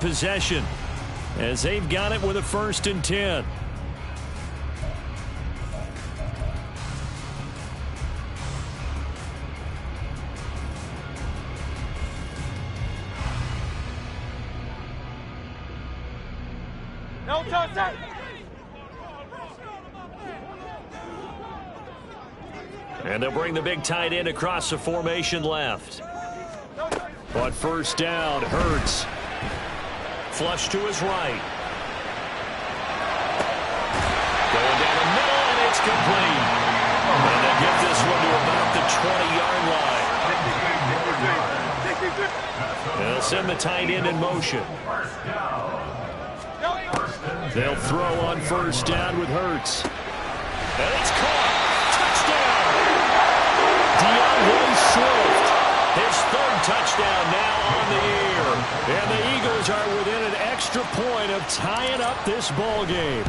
possession as they've got it with a 1st and 10. No touch. And they'll bring the big tight end across the formation left. On 1st down, Hurts. Flush to his right. Going down the middle, and it's complete. And they get this one to about the 20-yard line. They'll send the tight end in motion. They'll throw on 1st down with Hurts. And it's caught. Touchdown. DeAndre Swift. His 3rd touchdown now on the year. And the Eagles are within an extra point of tying up this ball game.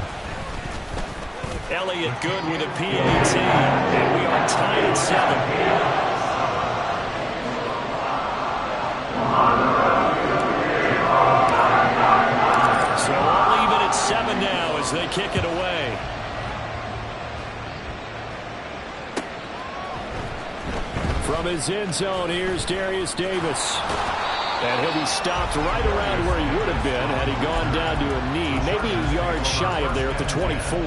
Elliott good with a PAT. And we are tied at 7. So all even at 7 now as they kick it away. From his end zone, here's Darius Davis. And he'll be stopped right around where he would have been had he gone down to a knee, maybe a yard shy of there at the 24.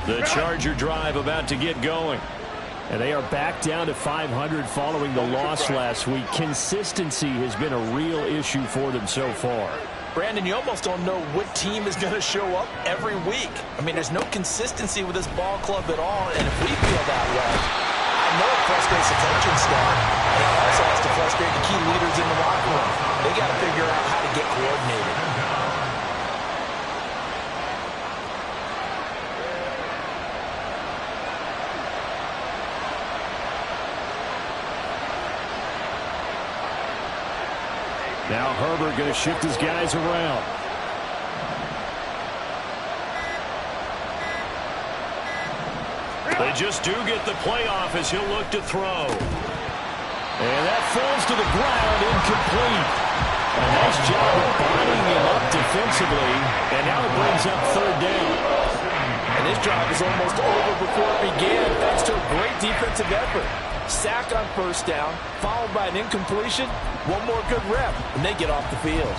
The Charger drive about to get going. And they are back down to 500 following the loss last week. Consistency has been a real issue for them so far. Brandon, you almost don't know what team is going to show up every week. I mean, there's no consistency with this ball club at all, and if we feel that way, I know it frustrates the coaching staff, and it also has to frustrate the key leaders in the locker room. They got to figure out how to get coordinated. Now Herbert going to shift his guys around. They just do get the playoff as he'll look to throw. And that falls to the ground, incomplete. A nice job of binding him up defensively. And now it brings up 3rd down. And this drive is almost over before it began, thanks to a great defensive effort. Sack on 1st down, followed by an incompletion. One more good rep, and they get off the field.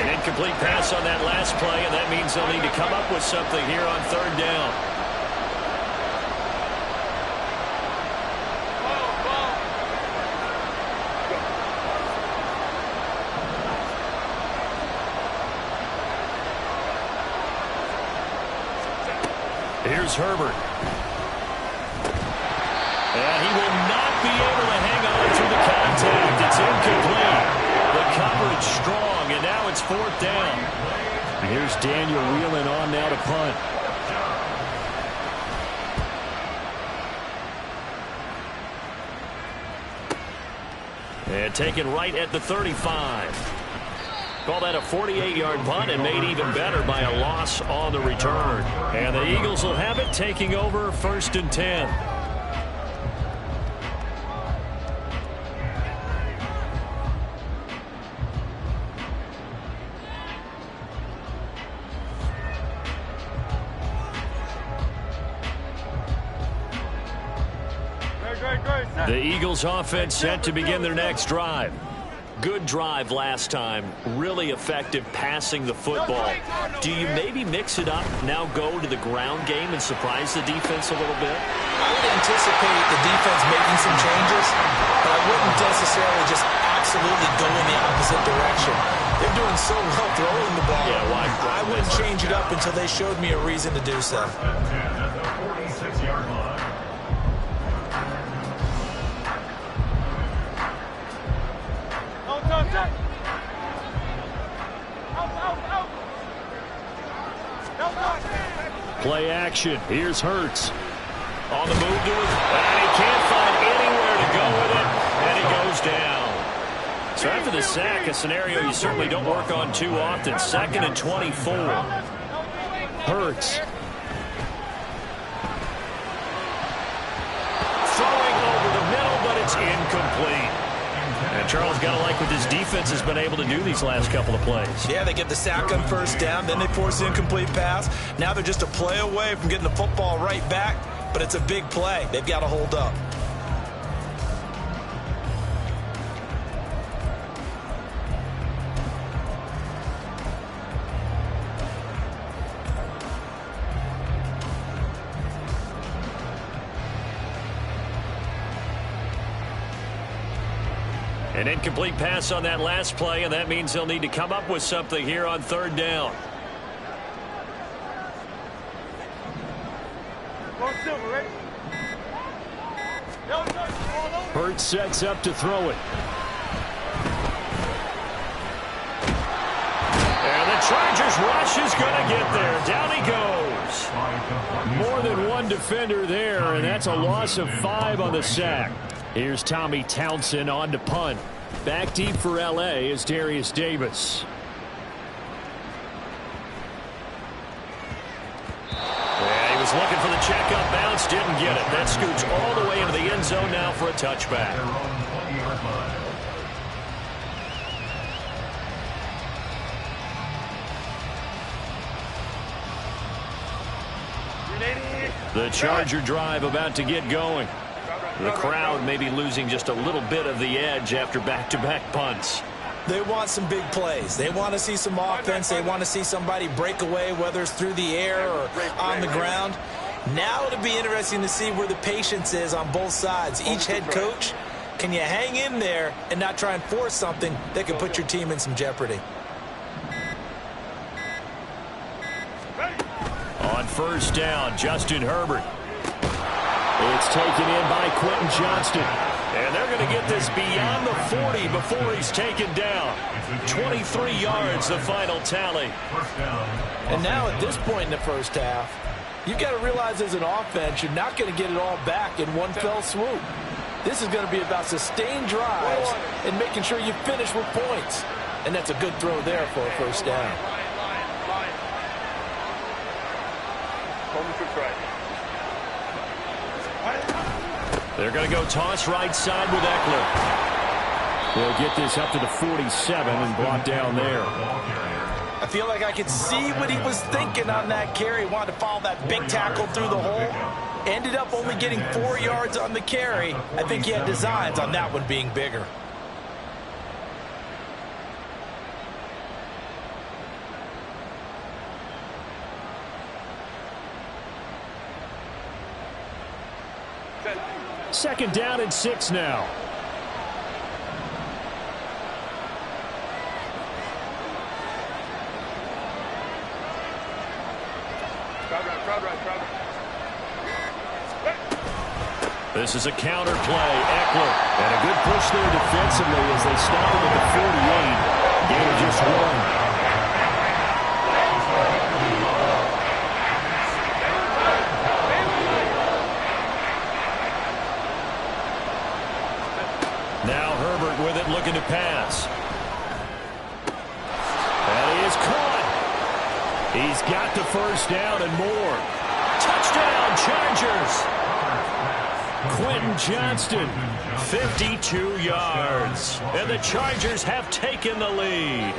An incomplete pass on that last play, and that means they'll need to come up with something here on 3rd down. Here's Herbert. And he will not be able to hang on through the contact. It's incomplete. The coverage strong, and now it's 4th down. Here's Daniel Whelan on now to punt. And taken right at the 35. Call that a 48-yard punt and made even better by a loss on the return. And the Eagles will have it, taking over 1st and 10. The Eagles offense set to begin their next drive. Good drive last time. Really effective passing the football. Do you maybe mix it up, now go to the ground game and surprise the defense a little bit? I would anticipate the defense making some changes, but I wouldn't necessarily just absolutely go in the opposite direction. They're doing so well throwing the ball. Yeah, why? I wouldn't change it up until they showed me a reason to do so. Play action. Here's Hurts. On the move to it. And he can't find anywhere to go with it. And he goes down. So after after the sack, a scenario you certainly don't work on too often. 2nd and 24. Hurts. Throwing over the middle, but it's incomplete. And Charles, got to like what this defense has been able to do these last couple of plays. Yeah, they get the sack on first down, then they force the incomplete pass. Now they're just a play away from getting the football right back, but it's a big play. They've got to hold up. An incomplete pass on that last play, and that means they'll need to come up with something here on 3rd down. Hurts sets up to throw it. And the Chargers rush is going to get there. Down he goes. More than one defender there, and that's a loss of 5 on the sack. Here's Tommy Townsend on to punt. Back deep for L.A. is Darius Davis. Yeah, he was looking for the checkup bounce, didn't get it. That scoots all the way into the end zone now for a touchback. The Charger drive about to get going. The crowd may be losing just a little bit of the edge after back-to-back punts. They want some big plays. They want to see some offense. They want to see somebody break away, whether it's through the air or on the ground. Now it'll be interesting to see where the patience is on both sides. Each head coach, can you hang in there and not try and force something that could put your team in some jeopardy? On 1st down, Justin Herbert. It's taken in by Quentin Johnston. And they're going to get this beyond the 40 before he's taken down. 23 yards, the final tally. And now at this point in the first half, you've got to realize as an offense, you're not going to get it all back in one fell swoop. This is going to be about sustained drives and making sure you finish with points. And that's a good throw there for a first down. They're going to go toss right side with Eckler. They'll get this up to the 47 and brought down there. I feel like I could see what he was thinking on that carry. Wanted to follow that big tackle through the hole. Ended up only getting 4 yards on the carry. I think he had designs on that one being bigger. Second down and 6 now. This is a counter play. Eckler. And a good push there defensively as they stop him at the 48. Gain of just 1. Now Herbert with it, looking to pass. And he is caught. He's got the first down and more. Touchdown, Chargers. Quentin Johnston, 52 yards. And the Chargers have taken the lead.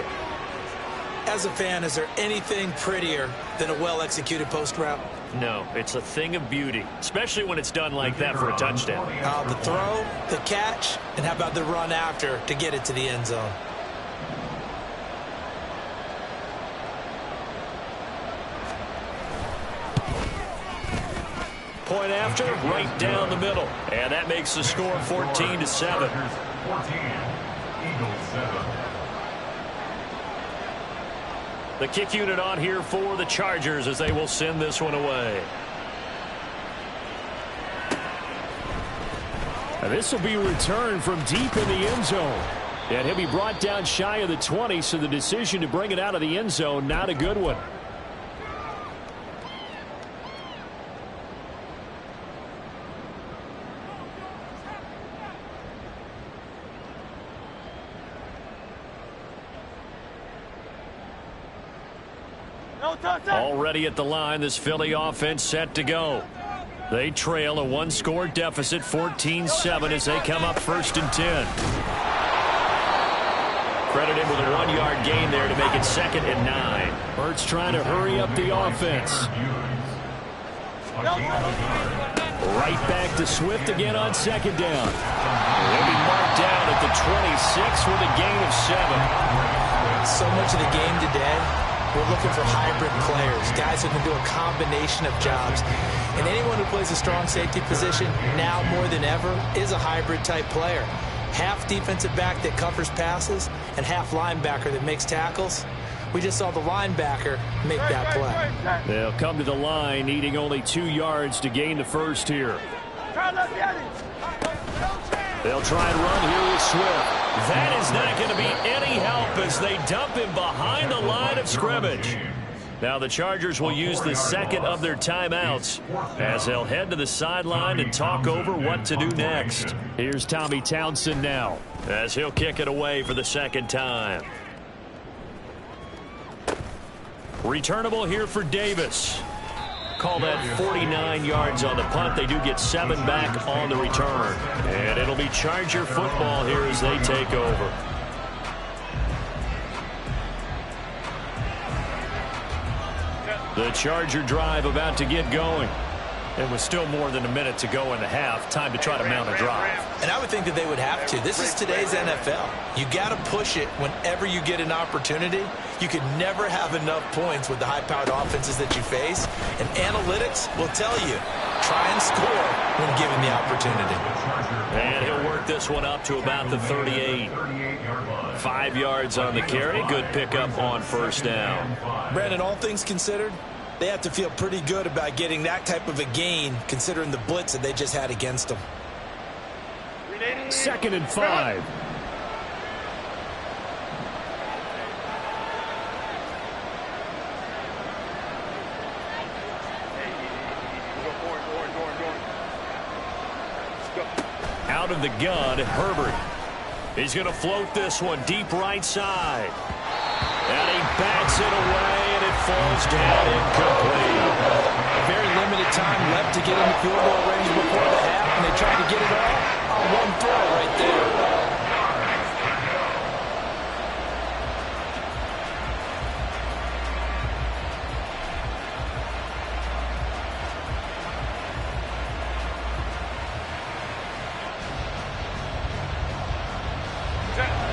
As a fan, is there anything prettier than a well-executed post route? No, it's a thing of beauty, especially when it's done like that for a touchdown. The throw, the catch, and how about the run after to get it to the end zone? Point after, right down the middle. And that makes the score 14-7. The kick unit on here for the Chargers as they will send this one away. And this will be returned from deep in the end zone. And he'll be brought down shy of the 20, so the decision to bring it out of the end zone, not a good one. Already at the line, this Philly offense set to go. They trail a one-score deficit, 14-7, as they come up 1st and 10. Credited with a 1-yard gain there to make it 2nd and 9. Hurts trying to hurry up the offense. Right back to Swift again on 2nd down. He'll be marked down at the 26 with a gain of 7. So much of the game today, we're looking for hybrid players, guys who can do a combination of jobs. And anyone who plays a strong safety position, now more than ever, is a hybrid-type player. Half defensive back that covers passes and half linebacker that makes tackles. We just saw the linebacker make that play. They'll come to the line, needing only 2 yards to gain the first here. They'll try and run here with Swift. That is not going to be any help as they dump him behind the line of scrimmage. Now the Chargers will use the 2nd of their timeouts as they'll head to the sideline and talk over what to do next. Here's Tommy Townsend now as he'll kick it away for the 2nd time. Returnable here for Davis. Call that 49 yards on the punt. They do get 7 back on the return. And it'll be Charger football here as they take over. The Charger drive about to get going. It was still more than a minute to go in the half. Time to try to mount a drive. And I would think that they would have to. This is today's NFL. You got to push it whenever you get an opportunity. You could never have enough points with the high-powered offenses that you face. And analytics will tell you, try and score when given the opportunity. And he'll work this one up to about the 38. 5 yards on the carry. Good pickup on 1st down. Brandon, all things considered, they have to feel pretty good about getting that type of a gain, considering the blitz that they just had against them. 2nd and 5. Out of the gun, Herbert. He's going to float this one deep right side. And he bats it away, and it falls down incomplete. Very limited time left to get in the field goal range before the half, and they tried to get it all on one throw right there.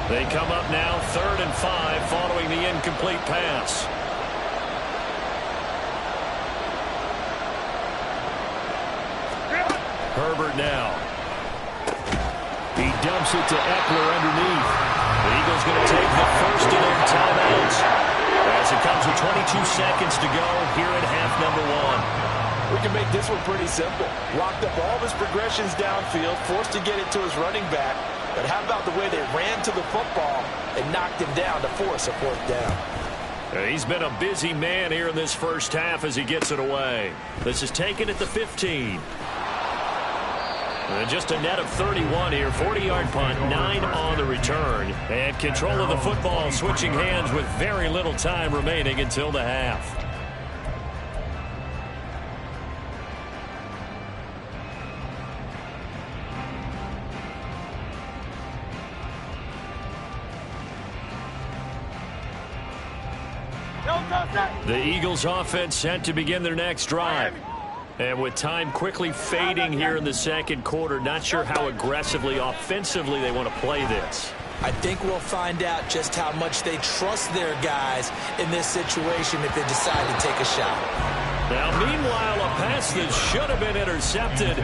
They come up now 3rd and 5 following the incomplete pass. Herbert now. He dumps it to Eckler underneath. The Eagles going to take the first of their timeouts as it comes with 22 seconds to go here in half number 1. We can make this one pretty simple. Locked up all of his progressions downfield, forced to get it to his running back. But how about the way they ran to the football and knocked him down to force a 4th down? He's been a busy man here in this first half as he gets it away. This is taken at the 15. And just a net of 31 here. 40-yard punt, 9 on the return. And control of the football switching hands with very little time remaining until the half. The Eagles offense set to begin their next drive. And with time quickly fading here in the 2nd quarter, not sure how aggressively, offensively they want to play this. I think we'll find out just how much they trust their guys in this situation if they decide to take a shot. Now, meanwhile, a pass that should have been intercepted,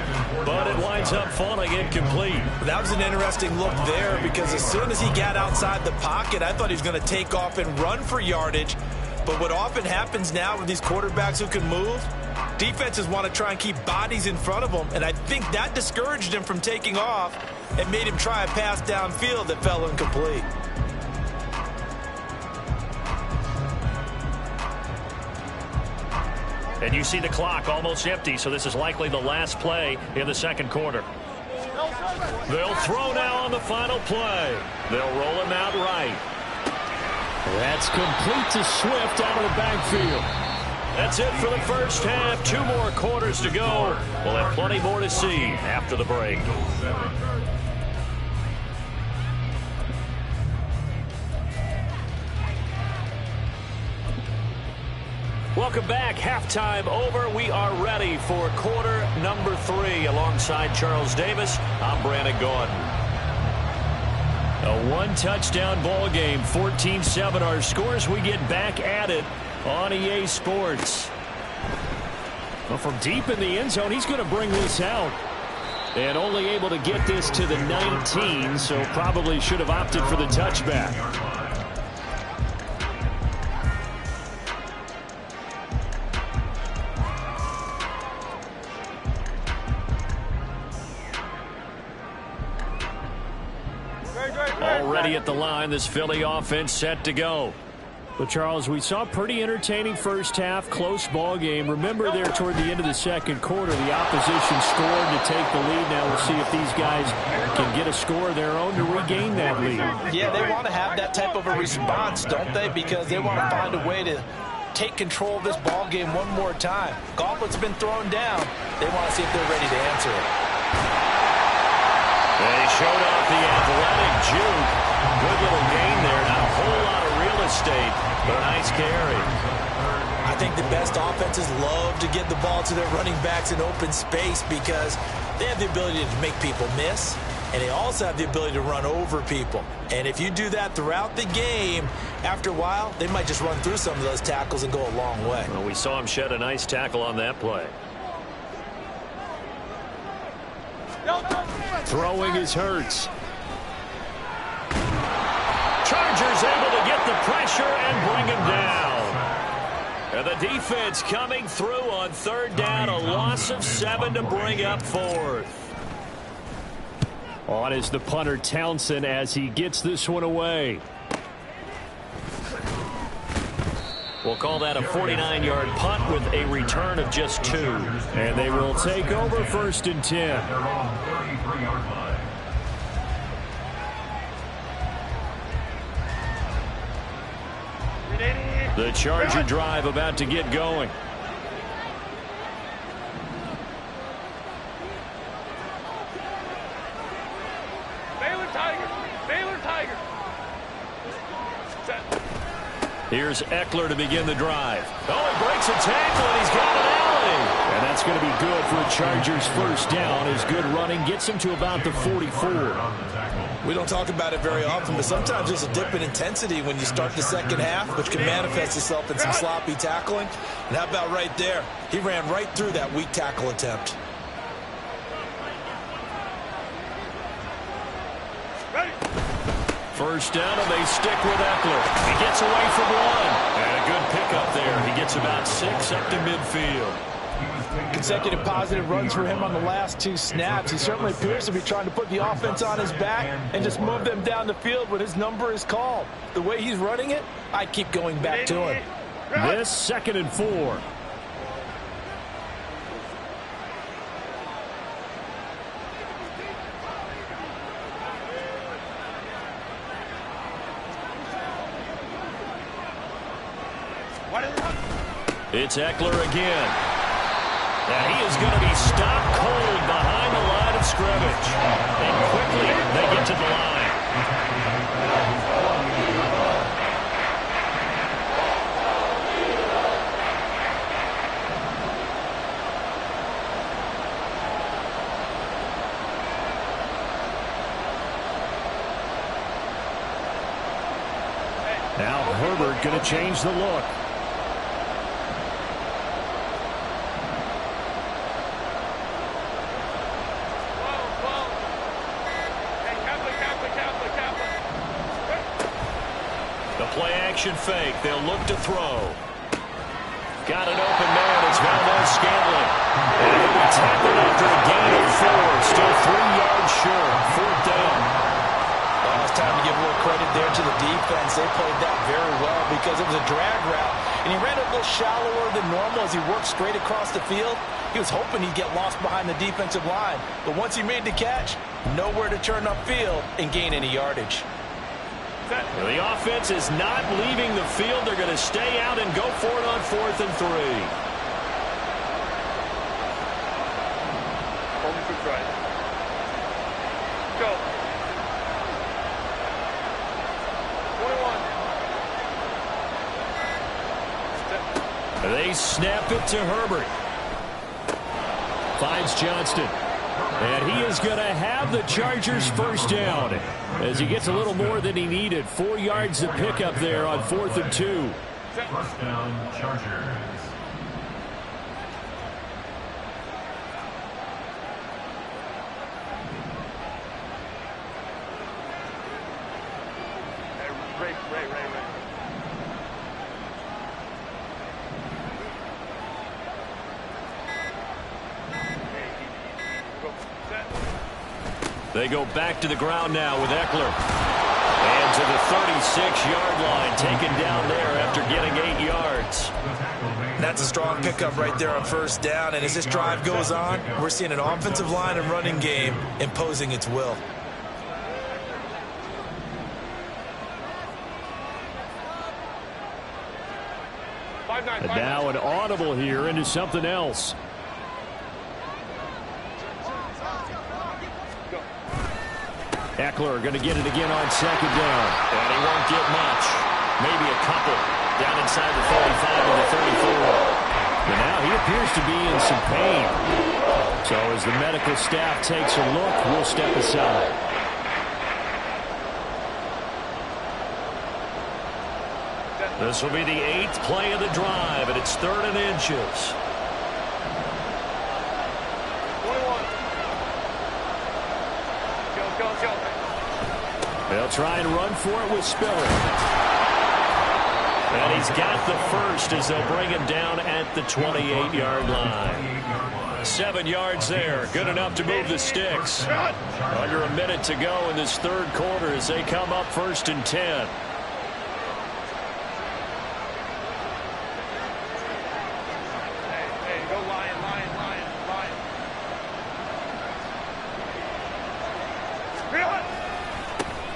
but it winds up falling incomplete. That was an interesting look there because as soon as he got outside the pocket, I thought he was going to take off and run for yardage. But what often happens now with these quarterbacks who can move, defenses want to try and keep bodies in front of them, and I think that discouraged him from taking off and made him try a pass downfield that fell incomplete. And you see the clock almost empty, so this is likely the last play in the 2nd quarter. They'll throw now on the final play. They'll roll him out right. That's complete to Swift out of the backfield. That's it for the first half. 2 more quarters to go. We'll have plenty more to see after the break. Welcome back. Halftime over. We are ready for quarter number 3. Alongside Charles Davis, I'm Brandon Gordon. A 1-touchdown ball game, 14-7 our scores. We get back at it on EA Sports. Well, from deep in the end zone, he's going to bring this out. And only able to get this to the 19, so probably should have opted for the touchback. Already at the line, this Philly offense set to go. Well, Charles, we saw a pretty entertaining first half, close ball game. Remember there toward the end of the second quarter, the opposition scored to take the lead. Now we'll see if these guys can get a score of their own to regain that lead. Yeah, they want to have that type of a response, don't they? Because they want to find a way to take control of this ball game one more time. Gauntlet's been thrown down. They want to see if they're ready to answer it. They showed off the athletic juke. Good little gain there. Not a whole lot of real estate, but a nice carry. I think the best offenses love to get the ball to their running backs in open space because they have the ability to make people miss, and they also have the ability to run over people. And if you do that throughout the game, after a while, they might just run through some of those tackles and go a long way. Well, we saw him shed a nice tackle on that play. Throwing is Hurts. Chargers able to get the pressure and bring him down. And the defense coming through on third down. A loss of 7 to bring up 4th. On is the punter Townsend as he gets this one away. We'll call that a 49-yard punt with a return of just 2. And they will take over 1st and 10. The Charger drive about to get going. Here's Eckler to begin the drive. Oh, he breaks a tackle, and he's got an alley. And that's going to be good for a Chargers first down. His good running gets him to about the 44. We don't talk about it very often, but sometimes there's a dip in intensity when you start the second half, which can manifest itself in some sloppy tackling. And how about right there? He ran right through that weak tackle attempt. First down, and they stick with Eckler. He gets away from 1. And a good pickup there. He gets about 6 up to midfield. Consecutive positive runs for him on the last 2 snaps. He certainly appears to be trying to put the offense on his back and just move them down the field when his number is called. The way he's running it, I keep going back to him. This 2nd and 4. It's Eckler again. And he is going to be stopped cold behind the line of scrimmage. And quickly, they get to the line. Now Herbert going to change the look. Action fake. They'll look to throw. Got an open man. It's Valdez-Scantling. And he'll be tackled after a gain of 4. Still 3 yards short. 4th down. Well, it's time to give a little credit there to the defense. They played that very well because it was a drag route. And he ran it a little shallower than normal as he worked straight across the field. He was hoping he'd get lost behind the defensive line. But once he made the catch, nowhere to turn upfield and gain any yardage. The offense is not leaving the field. They're going to stay out and go for it on 4th and 3. Go. 21. They snap it to Herbert. Finds Johnston. And he is going to have the Chargers first down as he gets a little more than he needed. 4 yards to pick up there on 4th and 2. First down, Chargers. Ray. They go back to the ground now with Eckler. And to the 36-yard line, taken down there after getting 8 yards. That's a strong pickup right there on first down. And as this drive goes on, we're seeing an offensive line and running game imposing its will. And now an audible here into something else. Eckler going to get it again on 2nd down. And he won't get much. Maybe a couple down inside the 35 or the 34. And now he appears to be in some pain. So as the medical staff takes a look, we'll step aside. This will be the 8th play of the drive, and it's 3rd and inches. 21. Go. They'll try and run for it with Spiller. And he's got the first as they'll bring him down at the 28-yard line. 7 yards there. Good enough to move the sticks. Under a minute to go in this 3rd quarter as they come up 1st and 10. Hey, go Lion.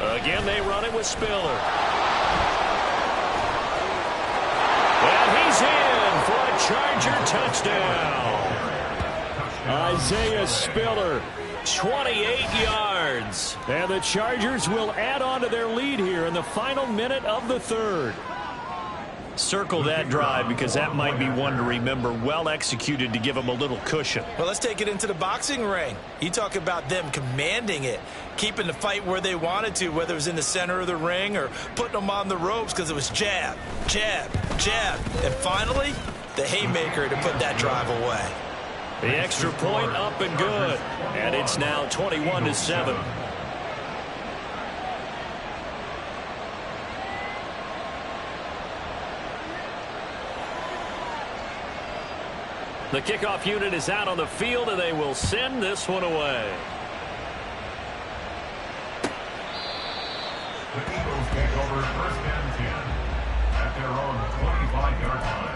Again, they run it with Spiller. And he's in for a Charger touchdown. Isaiah Spiller. 28 yards. And the Chargers will add on to their lead here in the final minute of the 3rd. Circle that drive because that might be one to remember. Well executed to give them a little cushion. Well, let's take it into the boxing ring. You talk about them commanding it, keeping the fight where they wanted to, whether it was in the center of the ring or putting them on the ropes because it was jab, jab, jab. And finally, the haymaker to put that drive away. The extra point up and good. And it's now 21-7. The kickoff unit is out on the field, and they will send this one away. The Eagles take over 1st and 10 at their own 25-yard line.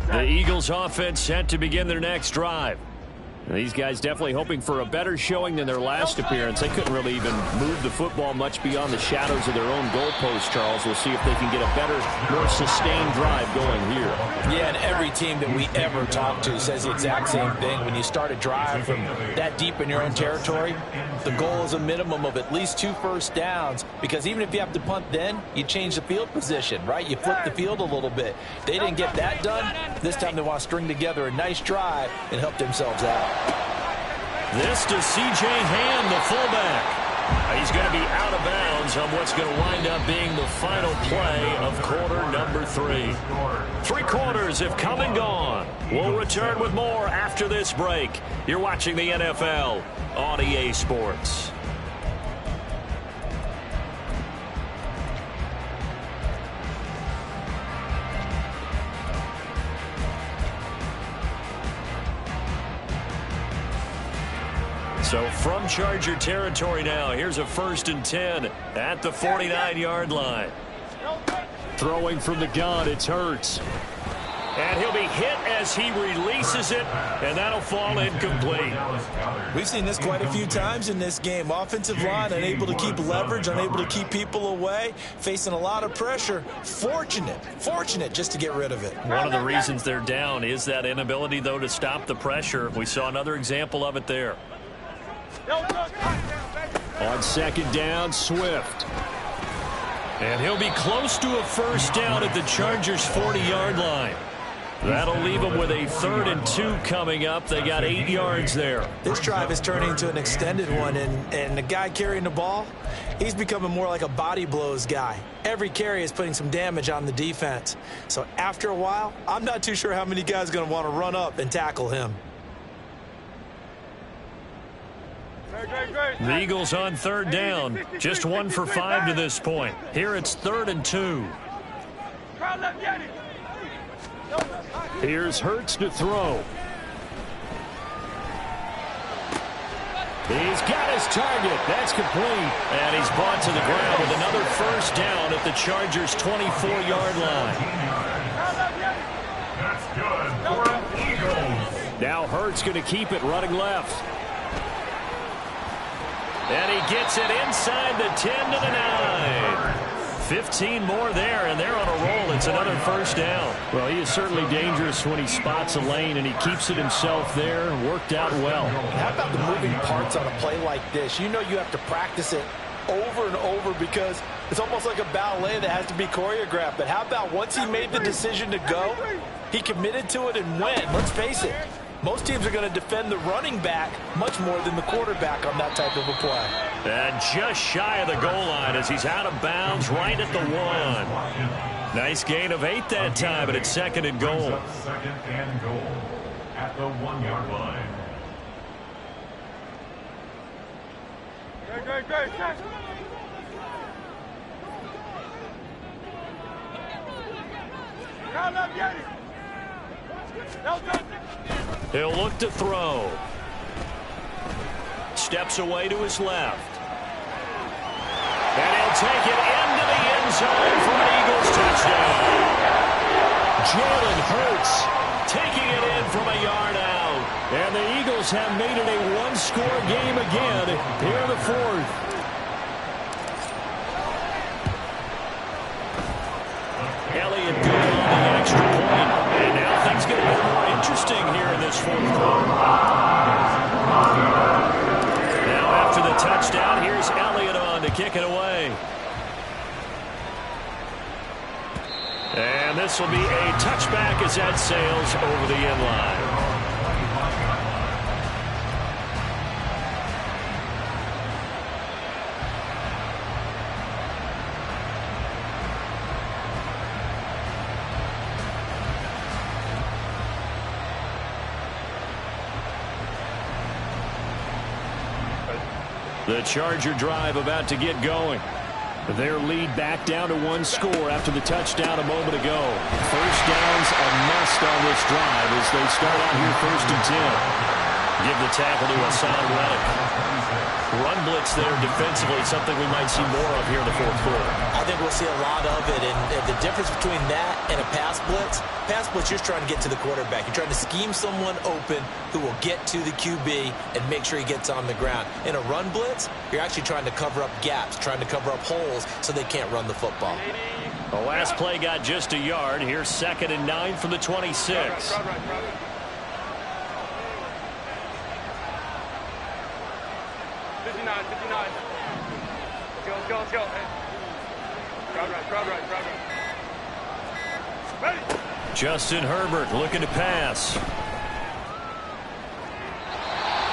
The Eagles offense set to begin their next drive. These guys definitely hoping for a better showing than their last appearance. They couldn't really even move the football much beyond the shadows of their own goalpost, Charles. We'll see if they can get a better, more sustained drive going here. Yeah, and every team that we ever talk to says the exact same thing. When you start a drive from that deep in your own territory, the goal is a minimum of at least 2 first downs, because even if you have to punt then, you change the field position, right? You flip the field a little bit. They didn't get that done. This time they want to string together a nice drive and help themselves out. This to C.J. Hand, the fullback. He's going to be out of bounds on what's going to wind up being the final play of quarter number 3. 3 quarters have come and gone. We'll return with more after this break. You're watching the NFL on EA Sports. So from Charger territory now, here's a 1st and 10 at the 49-yard line. Throwing from the gun, it's Hurts. And he'll be hit as he releases it, and that'll fall incomplete. We've seen this quite a few times in this game. Offensive line unable to keep leverage, unable to keep people away, facing a lot of pressure. Fortunate just to get rid of it. One of the reasons they're down is that inability, though, to stop the pressure. We saw another example of it there. On second down, Swift. And he'll be close to a first down at the Chargers' 40-yard line. That'll leave them with a 3rd and 2 coming up. They got 8 yards there. This drive is turning into an extended one, and the guy carrying the ball, he's becoming more like a body blows guy. Every carry is putting some damage on the defense. So after a while, I'm not too sure how many guys are going to want to run up and tackle him. The Eagles on 3rd down. Just 1 for 5 to this point. Here it's 3rd and 2. Here's Hurts to throw. He's got his target. That's complete. And he's brought to the ground with another first down at the Chargers' 24-yard line. That's good for the Eagles. Now Hurts going to keep it running left. And he gets it inside the 10 to the 9. 15 more there, and they're on a roll. It's another first down. Well, he is certainly dangerous when he spots a lane, and he keeps it himself there. Worked out well. How about the moving parts on a play like this? You know you have to practice it over and over because it's almost like a ballet that has to be choreographed. But how about once he made the decision to go, he committed to it and went. Let's face it, most teams are going to defend the running back much more than the quarterback on that type of a play. And just shy of the goal line as he's out of bounds right at the 1. Nice gain of 8 that time, but it's 2nd and goal. 2nd and goal at the 1-yard line. He'll look to throw. Steps away to his left. And he'll take it into the end zone for an Eagles touchdown. Jalen Hurts Taking it in from a yard out. And the Eagles have made it a one-score game again here in the 4th. Elliott good on the extra point. And now things get a little more interesting here in this 4th quarter. Now after the touchdown, here's Elliott on to kick it away. And this will be a touchback as that sails over the end line. The Charger drive about to get going. Their lead back down to 1 score after the touchdown a moment ago. First down's a must on this drive as they start out here 1st and 10. Give the tackle to Hassan Reddick. Run blitz there defensively, something we might see more of here in the 4th quarter. I think we'll see a lot of it, and the difference between that and a pass blitz, you're trying to get to the quarterback. You're trying to scheme someone open who will get to the QB and make sure he gets on the ground. In a run blitz, you're actually trying to cover up gaps, trying to cover up holes so they can't run the football. The last play got just a yard. Here's 2nd and 9 from the 26. Let's go. Crowd right. Ready. Justin Herbert looking to pass.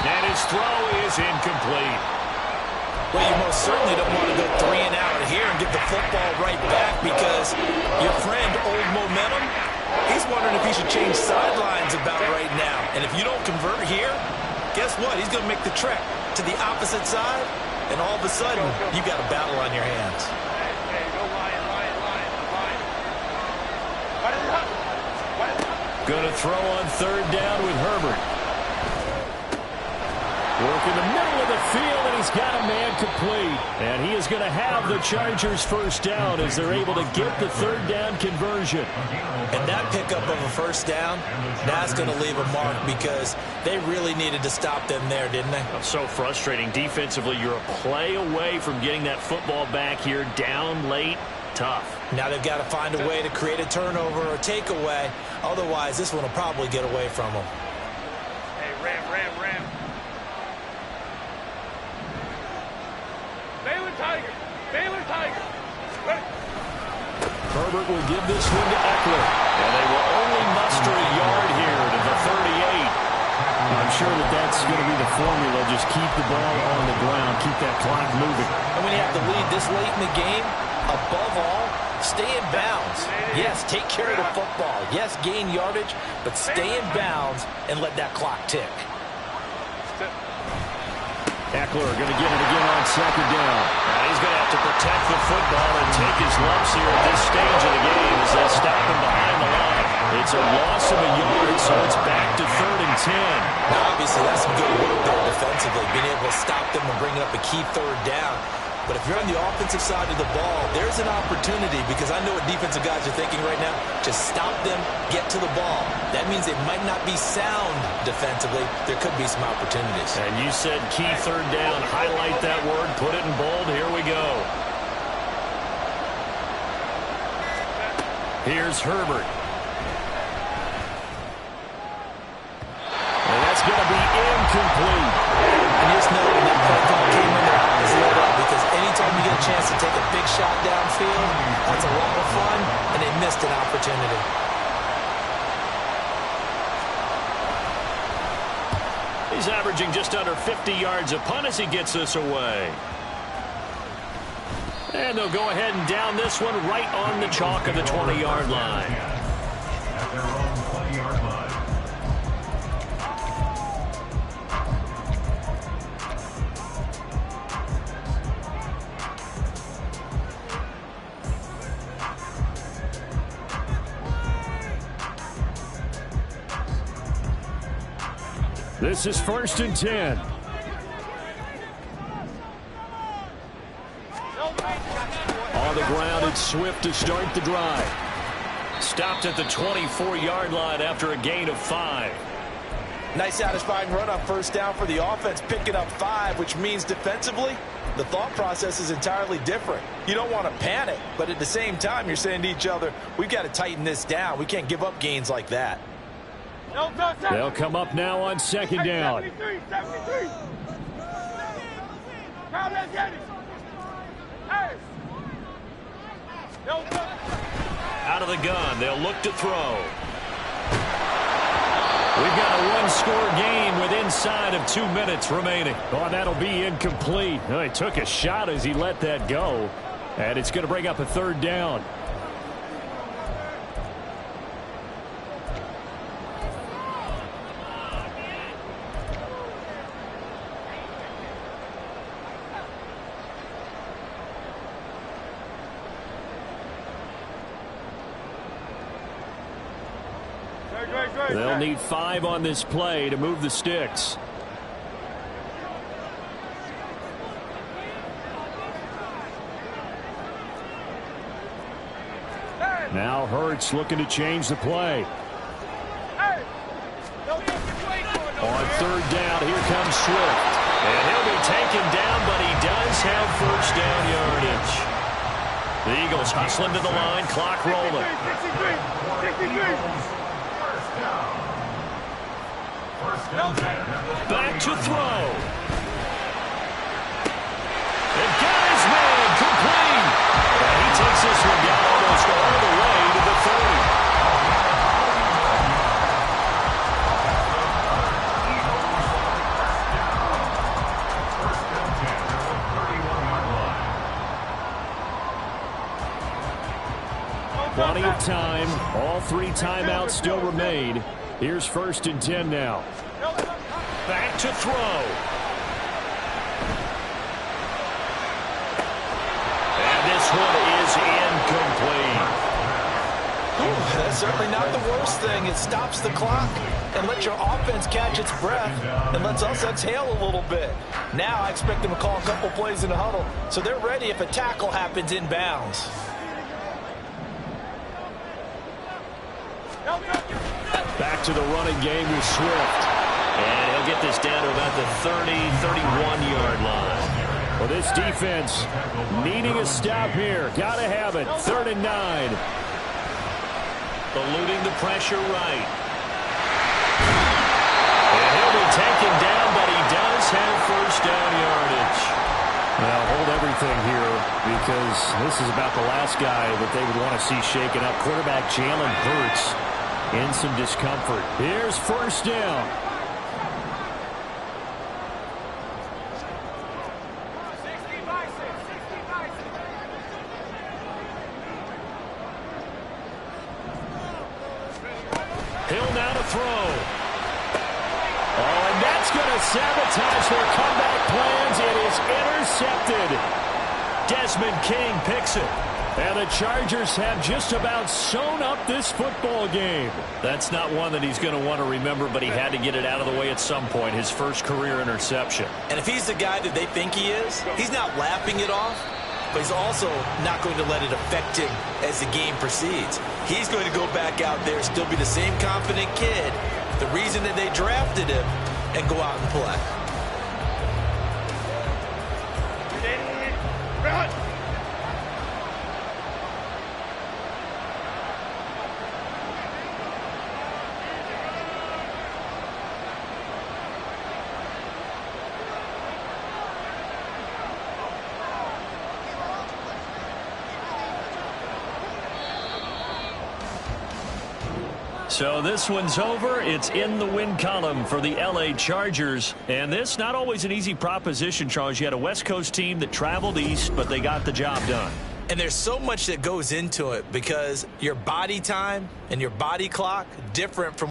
And his throw is incomplete. Well, you most certainly don't want to go 3 and out here and get the football right back because your friend, Old Momentum, he's wondering if he should change sidelines about right now. And if you don't convert here, guess what? He's going to make the trek to the opposite side, and all of a sudden, you've got a battle on your hands. Hey, go line. Going to throw on 3rd down with Herbert. Working the middle of the field, and he's got a man complete. And he is going to have the Chargers first down as they're able to get the third down conversion. And that pickup of a first down, that's going to leave a mark because they really needed to stop them there, didn't they? So frustrating. Defensively, you're a play away from getting that football back here, down late. Tough. Now they've got to find a way to create a turnover or takeaway. Otherwise, this one will probably get away from them. Hey, ram. Baylor Tiger. Herbert will give this one to Eckler. And they will only muster a yard here to the 38. I'm sure that's going to be the formula. Just keep the ball on the ground. Keep that clock moving. And when you have the lead this late in the game, above all, stay in bounds. Yes, take care of the football. Yes, gain yardage, but stay in bounds and let that clock tick. Eckler going to get it again on second down. Now he's going to have to protect the football and take his lumps here at this stage of the game as they stop him behind the line. It's a loss of a yard, so it's back to 3rd and 10. Now, obviously, that's some good work there defensively, being able to stop them and bring up a key third down. But if you're on the offensive side of the ball, there's an opportunity because I know what defensive guys are thinking right now. Just stop them, get to the ball. That means they might not be sound defensively. There could be some opportunities. And you said key third down. Highlight that word. Put it in bold. Here we go. Here's Herbert. And that's going to be incomplete. And just know when that play call came in, their eyes lit up because anytime you get a chance to take a big shot downfield, that's a lot of fun, and they missed an opportunity. He's averaging just under 50 yards a punt as he gets this away. And they'll go ahead and down this one right on the chalk of the 20-yard line. At their own 20-yard line. This is 1st and 10. On the ground, it's Swift to start the drive. Stopped at the 24-yard line after a gain of 5. Nice satisfying run on first down for the offense, picking up 5, which means defensively, the thought process is entirely different. You don't want to panic, but at the same time, you're saying to each other, we've got to tighten this down. We can't give up gains like that. They'll come up now on second down. 73. Crowd, let's get it. Hey. Out of the gun, they'll look to throw. We've got a one-score game with inside of 2 minutes remaining. Oh, that'll be incomplete. Oh, he took a shot as he let that go. And it's going to bring up a 3rd down. They'll need 5 on this play to move the sticks. Now Hurts looking to change the play. On 3rd down, here comes Swift. And he'll be taken down, but he does have first down yardage. The Eagles hustling to the line, clock rolling. 63. Back to throw. And got his man complete. And he takes this one down almost all the way to the 30. Plenty of time. All 3 timeouts still remain. Here's 1st and 10 now. Back to throw. And this one is incomplete. That's certainly not the worst thing. It stops the clock. and let your offense catch its breath and lets us exhale a little bit. Now I expect them to call a couple plays in the huddle so they're ready if a tackle happens inbounds. Back to the running game with Swift. And he'll get this down to about the 30, 31-yard line. Well, this defense needing a stop here. Got to have it. 3rd and 9. Eluding the pressure right. And he'll be taken down, but he does have first down yardage. Well, hold everything here because this is about the last guy that they would want to see shaken up. Quarterback Jalen Hurts in some discomfort. Here's first down. Hill now to throw. Oh, and that's going to sabotage their comeback plans. It is intercepted. Desmond King picks it. And the Chargers have just about sewn up this football game. That's not one that he's going to want to remember, but he had to get it out of the way at some point. His first career interception. And if he's the guy that they think he is, he's not laughing it off, but he's also not going to let it affect him as the game proceeds. He's going to go back out there, still be the same confident kid, the reason that they drafted him, and go out and play. So this one's over. It's in the win column for the LA Chargers. And this, not always an easy proposition, Charles. You had a West Coast team that traveled east, but they got the job done. And there's so much that goes into it because your body time and your body clock different from